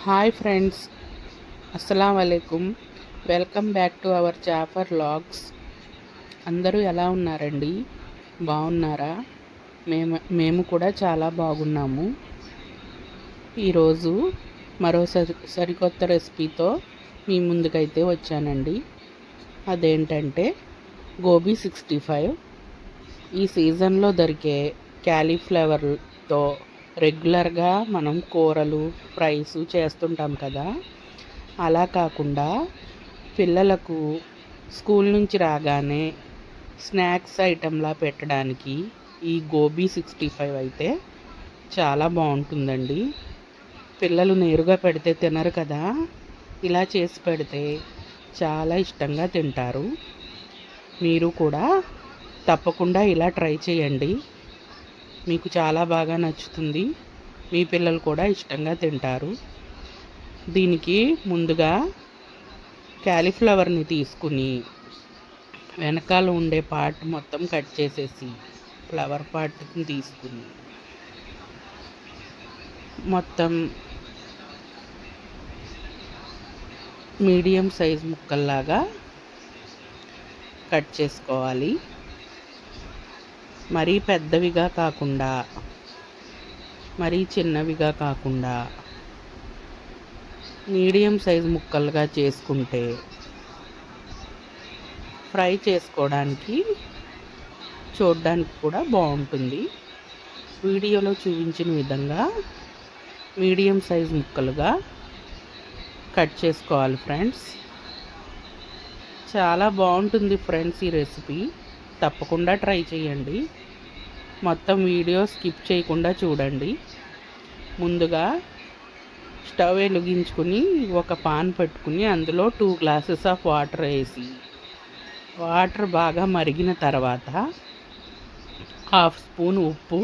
Hi friends, అస్సలం వాలేకుమ్. Welcome back to our Jafar vlogs. అందరూ ఎలా ఉన్నారండి? బాగున్నారా? మేము కూడా చాలా బాగున్నాము. ఈరోజు మరో సరికొత్త రెసిపీతో మీ ముందుకైతే వచ్చానండి. అదేంటంటే గోబీ 65. ఈ సీజన్లో దొరికే క్యాలీఫ్లవర్తో రెగ్యులర్గా మనం కూరలు, ఫ్రైస్ చేస్తుంటాం కదా. అలా కాకుండా పిల్లలకు స్కూల్ నుంచి రాగానే స్నాక్స్ ఐటెంలా పెట్టడానికి ఈ గోబీ 65 అయితే చాలా బాగుంటుందండి. పిల్లలు నేరుగా పెడితే తినరు కదా. ఇలా చేసి పెడితే చాలా ఇష్టంగా తింటారు. మీరు కూడా తప్పకుండా ఇలా ట్రై చేయండి. మీకు చాలా బాగా నచ్చుతుంది. మీ పిల్లలు కూడా ఇష్టంగా తింటారు. దీనికి ముందుగా క్యాలీఫ్లవర్ని తీసుకుని వెనకాల ఉండే పార్ట్ మొత్తం కట్ చేసేసి ఫ్లవర్ పార్ట్ని తీసుకుని మొత్తం మీడియం సైజ్ ముక్కల్లాగా కట్ చేసుకోవాలి. మరీ పెద్దవిగా కాకుండా మరీ చిన్నవిగా కాకుండా మీడియం సైజ్ ముక్కలుగా చేసుకుంటే ఫ్రై చేసుకోవడానికి చూడడానికి కూడా బాగుంటుంది. వీడియోలో చూపించిన విధంగా మీడియం సైజ్ ముక్కలుగా కట్ చేసుకోవాలి ఫ్రెండ్స్. చాలా బాగుంటుంది ఫ్రెండ్స్ ఈ రెసిపీ. తప్పకుండా ట్రై చేయండి. మొత్తం వీడియో స్కిప్ చేయకుండా చూడండి. ముందుగా స్టవ్ వెలిగించుకుని ఒక పాన్ పెట్టుకుని అందులో 2 గ్లాసెస్ ఆఫ్ వాటర్ వేసి వాటర్ బాగా మరిగిన తర్వాత 1/2 స్పూన్ ఉప్పు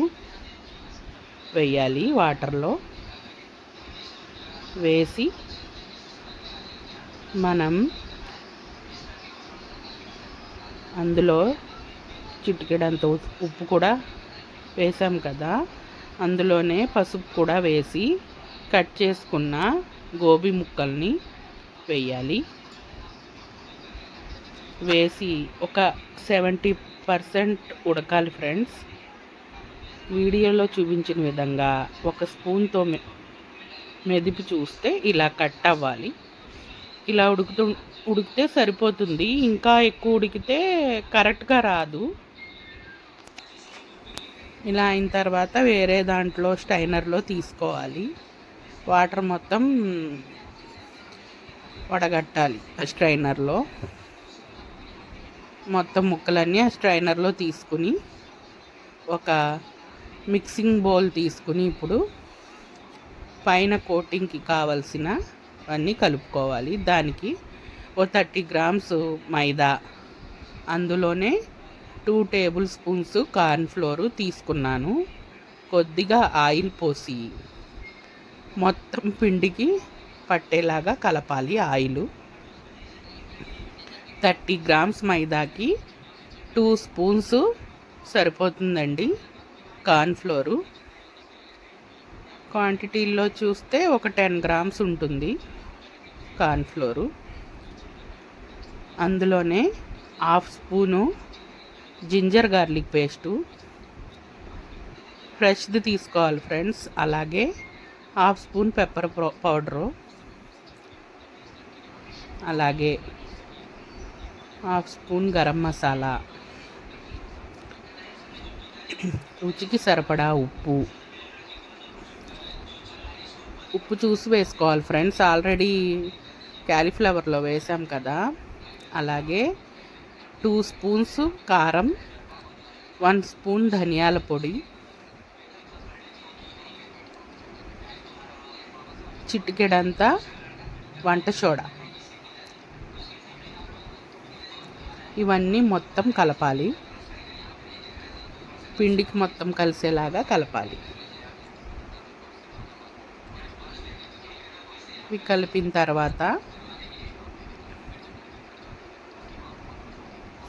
వేయాలి. వాటర్లో వేసి మనం అందులో చిటికెడంత ఉప్పు కూడా వేసాం కదా, అందులోనే పసుపు కూడా వేసి కట్ చేసుకున్న గోబీ ముక్కల్ని వేయాలి. వేసి ఒక 70% ఉడకాలి ఫ్రెండ్స్. వీడియోలో చూపించిన విధంగా ఒక స్పూన్తో మెదిపి చూస్తే ఇలా కట్ అవ్వాలి. ఇలా ఉడికితే సరిపోతుంది. ఇంకా ఎక్కువ ఉడికితే కరెక్ట్గా రాదు. ఇలా అయిన తర్వాత వేరే దాంట్లో స్టైనర్లో తీసుకోవాలి. వాటర్ మొత్తం వడగట్టాలి ఆ స్ట్రైనర్లో. మొత్తం ముక్కలన్నీ ఆ స్ట్రైనర్లో తీసుకుని ఒక మిక్సింగ్ బౌల్ తీసుకుని ఇప్పుడు పైన కోటింగ్కి కావలసిన అన్నీ కలుపుకోవాలి. దానికి ఓ 30 గ్రామ్స్ మైదా, అందులోనే 2 టేబుల్ స్పూన్స్ కార్న్ఫ్లోర్ తీసుకున్నాను. కొద్దిగా ఆయిల్ పోసి మొత్తం పిండికి పట్టేలాగా కలపాలి. ఆయిల్ 30 గ్రామ్స్ మైదాకి 2 స్పూన్స్ సరిపోతుందండి కార్న్ఫ్లోరు. క్వాంటిటీలో చూస్తే ఒక 10 గ్రామ్స్ ఉంటుంది కార్న్ఫ్లోరు. అందులోనే 1/2 స్పూను జింజర్ గార్లిక్ పేస్టు ఫ్రెష్ది తీసుకోవాలి ఫ్రెండ్స్. అలాగే 1/2 స్పూన్ పెప్పర్ పౌడరు, అలాగే 1/2 స్పూన్ గరం మసాలా, రుచికి సరిపడా ఉప్పు చూసి వేసుకోవాలి ఫ్రెండ్స్. ఆల్రెడీ క్యాలీఫ్లవర్లో వేసాం కదా. అలాగే 2 స్పూన్స్ కారం, 1 స్పూన్ ధనియాల పొడి, చిటికెడంతా వంట సోడా. ఇవన్నీ మొత్తం కలపాలి. పిండికి మొత్తం కలిసేలాగా కలపాలి. ఇవి కలిపిన తర్వాత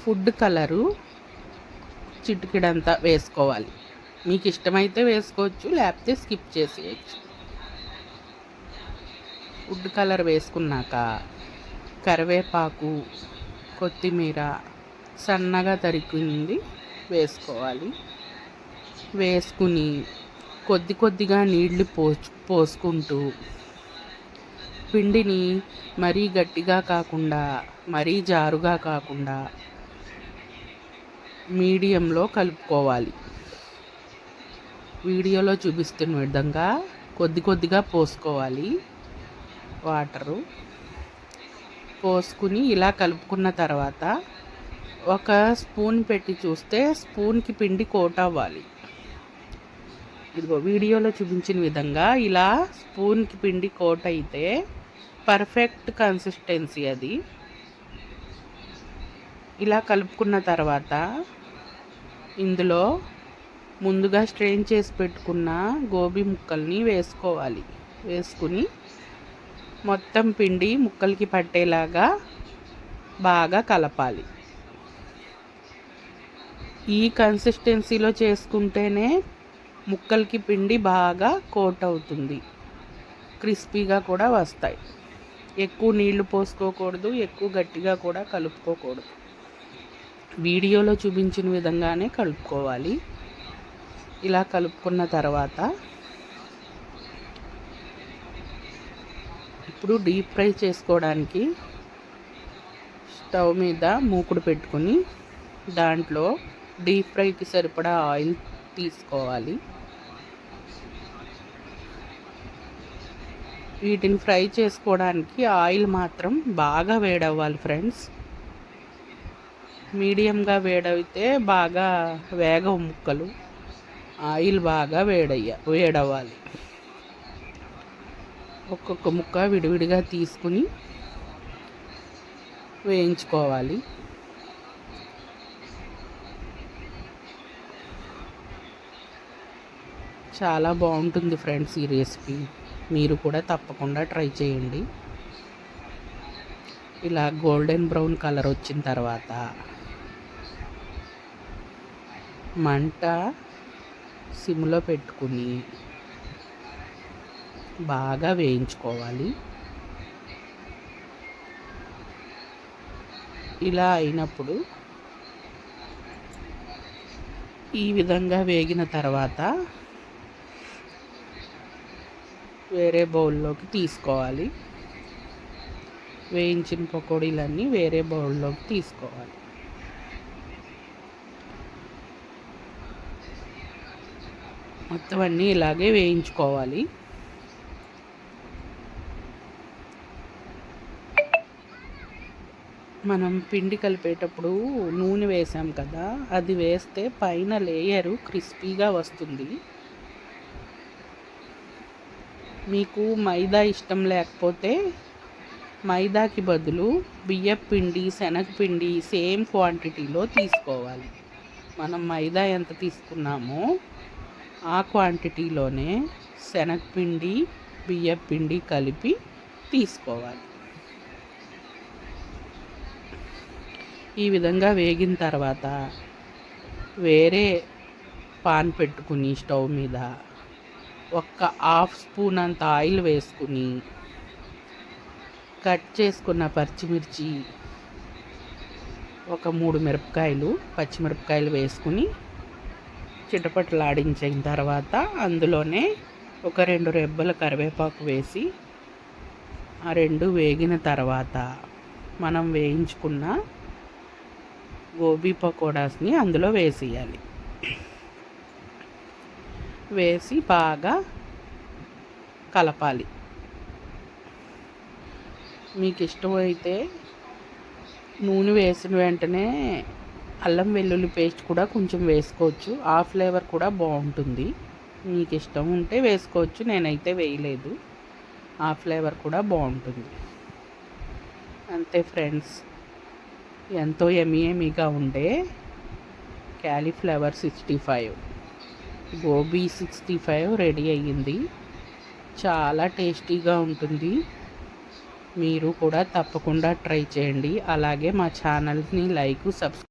ఫుడ్ కలరు చిటికెడంతా వేసుకోవాలి. మీకు ఇష్టమైతే వేసుకోవచ్చు, లేకపోతే స్కిప్ చేసేయచ్చు. ఫుడ్ కలర్ వేసుకున్నాక కరివేపాకు, కొత్తిమీర సన్నగా తరిగింది వేసుకోవాలి. వేసుకుని కొద్దిగా నీళ్లు పోసుకుంటూ పిండిని మరీ గట్టిగా కాకుండా మరీ జారుగా కాకుండా మీడియంలో కలుపుకోవాలి. వీడియోలో చూపిస్తున్న విధంగా కొద్దిగా పోసుకోవాలి వాటరు. పోసుకుని ఇలా కలుపుకున్న తర్వాత ఒక స్పూన్ పెట్టి చూస్తే స్పూన్కి పిండి కోట్ అవ్వాలి. ఇదిగో వీడియోలో చూపించిన విధంగా ఇలా స్పూన్కి పిండి కోట్ అయితే పర్ఫెక్ట్ కన్సిస్టెన్సీ అది. ఇలా కలుపుకున్న తర్వాత ఇందులో ముందుగా స్ట్రెయిన్ చేసి పెట్టుకున్న గోబీ ముక్కల్ని వేసుకోవాలి. వేసుకుని మొత్తం పిండి ముక్కలకి పట్టేలాగా బాగా కలపాలి. ఈ కన్సిస్టెన్సీలో చేసుకుంటేనే ముక్కలకి పిండి బాగా కోట్ అవుతుంది, క్రిస్పీగా కూడా వస్తాయి. ఎక్కువ నీళ్లు పోసుకోకూడదు, ఎక్కువ గట్టిగా కూడా కలుపుకోకూడదు. వీడియోలో చూపించిన విధంగానే కలుపుకోవాలి. ఇలా కలుపుకున్న తర్వాత ఇప్పుడు డీప్ ఫ్రై చేసుకోవడానికి స్టవ్ మీద మూకుడు పెట్టుకుని దాంట్లో డీప్ ఫ్రైకి సరిపడా ఆయిల్ తీసుకోవాలి. వీటిని ఫ్రై చేసుకోవడానికి ఆయిల్ మాత్రం బాగా వేడవ్వాలి ఫ్రెండ్స్. మీడియంగా వేడైతే బాగా వేగవు ముక్కలు. ఆయిల్ బాగా వేడవ్వాలి. ఒక్కొక్క ముక్క విడివిడిగా తీసుకుని వేయించుకోవాలి. చాలా బాగుంటుంది ఫ్రెండ్స్ ఈ రెసిపీ. మీరు కూడా తప్పకుండా ట్రై చేయండి. ఇలా గోల్డెన్ బ్రౌన్ కలర్ వచ్చిన తర్వాత మంట సిమ్లో పెట్టుకుని బాగా వేయించుకోవాలి. ఇలా అయినప్పుడు ఈ విధంగా వేగిన తర్వాత వేరే బౌల్లోకి తీసుకోవాలి. వేయించిన పకోడీలన్నీ వేరే బౌల్లోకి తీసుకోవాలి. మొత్తం అన్నీ ఇలాగే వేయించుకోవాలి. మనం పిండి కలిపేటప్పుడు నూనె వేసాం కదా, అది వేస్తే పైన లేయరు క్రిస్పీగా వస్తుంది. మీకు మైదా ఇష్టం లేకపోతే మైదాకి బదులు బియ్యపిండి, శనగపిండి సేమ్ క్వాంటిటీలో తీసుకోవాలి. మనం మైదా ఎంత తీసుకున్నామో ఆ క్వాంటిటీలోనే శనగపిండి, బియ్యపిండి కలిపి తీసుకోవాలి. ఈ విధంగా వేగిన తర్వాత వేరే పాన్ పెట్టుకుని స్టవ్ మీద ఒక హాఫ్ స్పూన్ అంత ఆయిల్ వేసుకుని కట్ చేసుకున్న పచ్చిమిర్చి, ఒక 3 పచ్చిమిరపకాయలు వేసుకుని చిటపటలాడించిన తర్వాత అందులోనే ఒక 2 రెబ్బల కరివేపాకు వేసి ఆ 2 వేగిన తర్వాత మనం వేయించుకున్న గోబీ పకోడాస్ని అందులో వేసేయాలి. వేసి బాగా కలపాలి. మీకు ఇష్టమైతే నూనె వేసిన వెంటనే అల్లం వెల్లుల్లి పేస్ట్ కూడా కొంచెం వేసుకోవచ్చు. ఆ ఫ్లేవర్ కూడా బాగుంటుంది. మీకు ఇష్టం ఉంటే వేసుకోవచ్చు, నేనైతే వేయలేదు. ఆ ఫ్లేవర్ కూడా బాగుంటుంది. అంతే ఫ్రెండ్స్, ఎంతో యమ్మీగా ఉండే క్యాలీఫ్లవర్ 65, గోబీ 65 రెడీ అయ్యింది. చాలా టేస్టీగా ఉంటుంది. మీరు కూడా తప్పకుండా ట్రై చేయండి. అలాగే మా ఛానల్ని లైక్, సబ్స్క్రైబ్